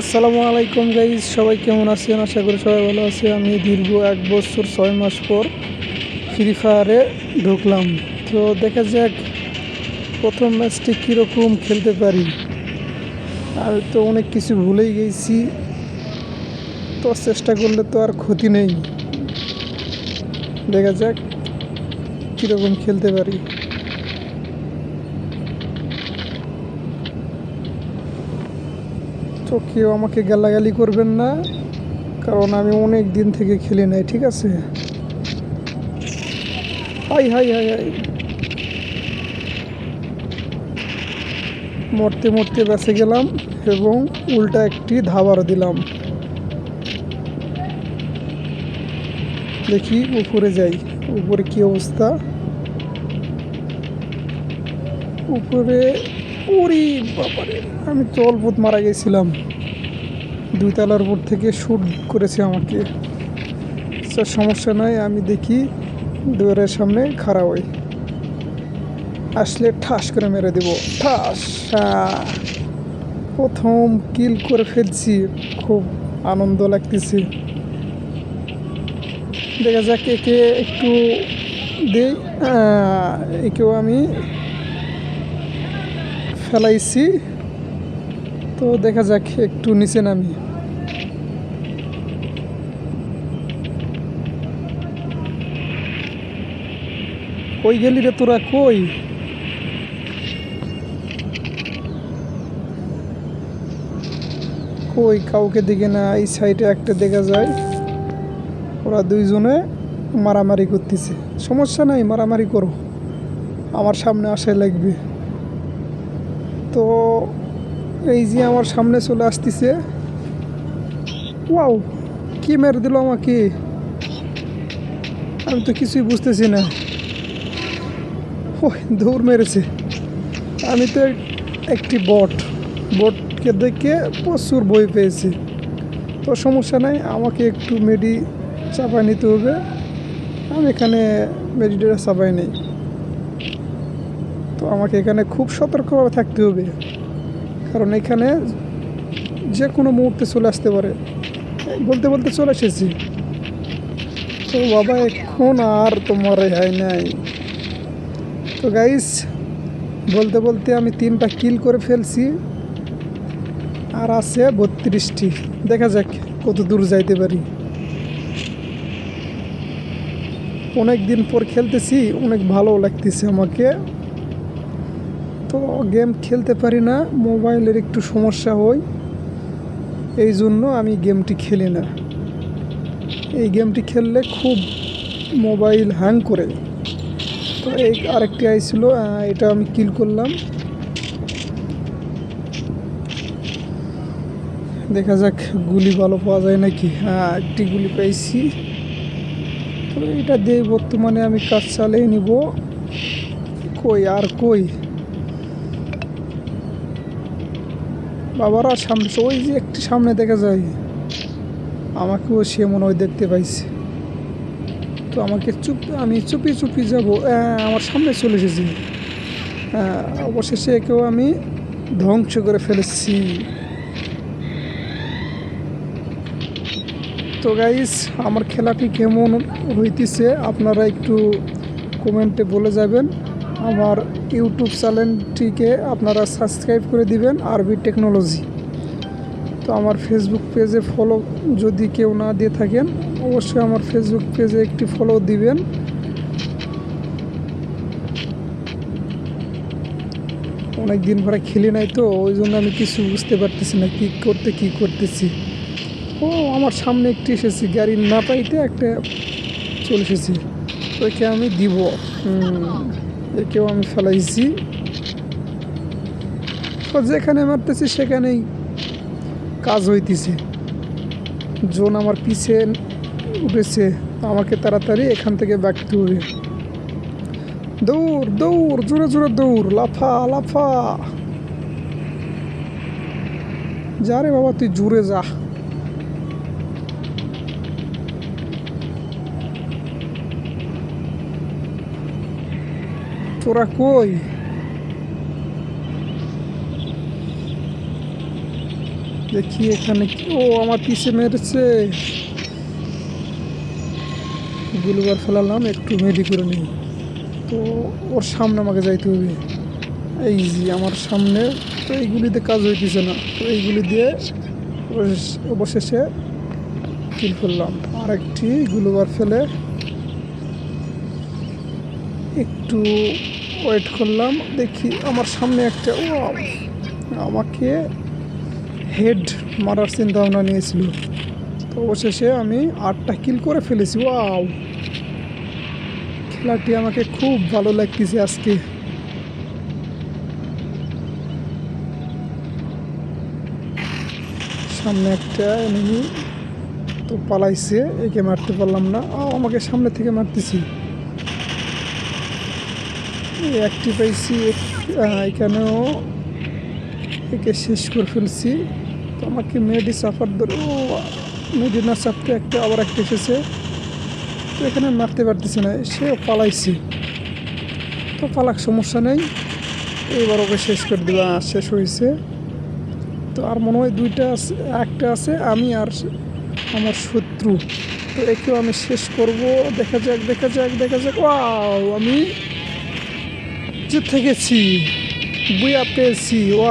আসসালামু আলাইকুম গাইজ, সবাই কেমন আছেন? আশা করি সবাই ভালো আছে। আমি দীর্ঘ 1 বছর 6 মাস পর ফ্রি ফায়ারে ঢুকলাম। তো দেখা যাক প্রথম ম্যাচটি কীরকম খেলতে পারি। আমি তো অনেক কিছু ভুলেই গেছি, তো চেষ্টা করলে তো আর ক্ষতি নেই। দেখা যাক কীরকম খেলতে পারি। তো কেউ আমাকে গালাগালি করবেন না, কারণ আমি অনেক দিন থেকে খেলি নাই, ঠিক আছে? হাই হাই হাই হাই, মরতে মরতে বেঁচে গেলাম এবং উল্টা একটি ধাবার দিলাম। দেখি উপরে যাই, উপরে কি অবস্থা। উপরে উড়ি বাবারে, আমি তো অল্প মারা গেছিলাম। 2 তলার উপর থেকে শ্যুট করেছে আমাকে। স্যার সমস্যা নাই, আমি দেখি দুয়ারের সামনে খাড়া হই, আসলে ঠাস করে মেরে দেব। ঠাস। প্রথম কিল করে ফেলছি, খুব আনন্দ লাগতেছে। দেখা যাক একে একটু দিই। একেও আমি ফেলাইছি, তো দেখা যাক একটু নিচে নামি। কই গেলি রে তোরা, কই? কই কাউকে দেখে না। এই সাইডে একটা দেখা যায়, ওরা দুইজনে মারামারি করতেছে। সমস্যা নাই, মারামারি করো, আমার সামনে আসাই লাগবে। তো এই যে আমার সামনে চলে আসতেছে। ওয়াও, কি মেরে দিল আমাকে, আমি তো কিছুই বুঝতেছি না। ওই দৌড় মেরেছে। আমি তো একটি বটকে দেখে প্রচুর ভয় পেয়েছি। তো সমস্যা নাই, আমাকে একটু মেডি চাপাই নিতে হবে। আমি এখানে মেডিটা চাপাই নেই, তো আমাকে এখানে খুব সতর্কভাবে থাকতে হবে, কারণ এখানে যে কোনো মুহূর্তে চলে আসতে পারে। বলতে বলতে চলে এসেছি। তো বাবা এখন আর তোমার রেহাই নাই। তো গাইস, বলতে বলতে আমি 3টা কিল করে ফেলছি, আর আছে 32টি। দেখা যাক কত দূর যাইতে পারি। অনেক দিন পর খেলতেছি, অনেক ভালো লাগতেছে আমাকে। তো গেম খেলতে পারি না, মোবাইলের একটু সমস্যা হয়, এই জন্য আমি গেমটি খেলি না। এই গেমটি খেললে খুব মোবাইল হ্যাং করে। তো এই আরেকটি আইছিল, এটা আমি কিল করলাম। দেখা যাক গুলি ভালো পাওয়া যায় নাকি। একটি গুলি পেয়েছি। তো এটা দিয়ে বর্তমানে আমি কাজ চালিয়ে নিব। কই আর কই বাবারা, সামনে ওই যে একটি সামনে দেখা যায়, আমাকেও সে মনে হয় দেখতে পাইছে। তো আমি চুপি চুপি যাব। আমার সামনে চলে এসেছি। অবশেষে একেও আমি ধ্বংস করে ফেলেছি। তো গাইস, আমার খেলাটি কেমন হইতেছে আপনারা একটু কমেন্টে বলে যাবেন। আমার ইউটিউব চ্যানেলটিকে আপনারা সাবস্ক্রাইব করে দিবেন, আরবি টেকনোলজি। তো আমার ফেসবুক পেজে ফলো যদি কেউ না দিয়ে থাকেন, অবশ্যই আমার ফেসবুক পেজে একটি ফলো দিবেন। অনেক দিন ধরে খেলি নাই, তো ওই জন্য আমি কিছু বুঝতে পারতেছি না কি করতেছি। ও আমার সামনে একটি এসেছি, গাড়ি না পাইতে একটা চলে এসেছি, ওইকে আমি দিব। একেও আমি ফেলাইছি। তো যেখানে মারতেছি সেখানেই কাজ হইতেছে। জোন আমার পিছে উঠেছে, আমাকে তাড়াতাড়ি এখান থেকে বাঁকতে হবে। দৌড় দৌড়, জোরে জোরে দৌড়, লাফা লাফা। যা রে বাবা, তুই জোরে যা। তোরা কই? দেখি এখানে কি, ও আমার পিছে মেরেছে। গুলিবার ফেলালাম, একটু মেডি করে নিই। তো ওর সামনে আমাকে যাইতে হবে। এই যে আমার সামনে, তো এইগুলিতে কাজ হইতেছে না, তো এইগুলি দিয়ে অবশেষে কিল করলাম। আর একটি গুলিবার ফেলে একটু ওয়েট করলাম, দেখি আমার সামনে একটা, ও আমাকে হেড মারার চিন্তা ভাবনা নিয়েছিল। তো অবশেষে আমি 8টা কিল করে ফেলেছি। ওয়াও, খেলাটি আমাকে খুব ভালো লাগতেছে আজকে। সামনে একটা এনিমি, তো পালাইছে, একে মারতে পারলাম না। আমাকে সামনে থেকে মারতেছি। একটি পাইছি, এখানেও একে শেষ করে ফেলছি। তো আমাকে মেডি সাফার ধরে, ও মেডি না চাপতে একটা আবার একটা এসেছে। তো এখানে মারতে পারতেছি না, সেও পালাইছি। তো পালাক, সমস্যা নেই, এইবার ওকে শেষ করে দেওয়া শেষ হয়েছে। তো আর মনে হয় দুইটা আছে, একটা আছে আমি আর আমার শত্রু। তো একেও আমি শেষ করব। দেখা যাক দেখা যাক দেখা যাক। ওয়াও, আমি জিতে গেছি, বুয়া পেয়েছি। ওয়া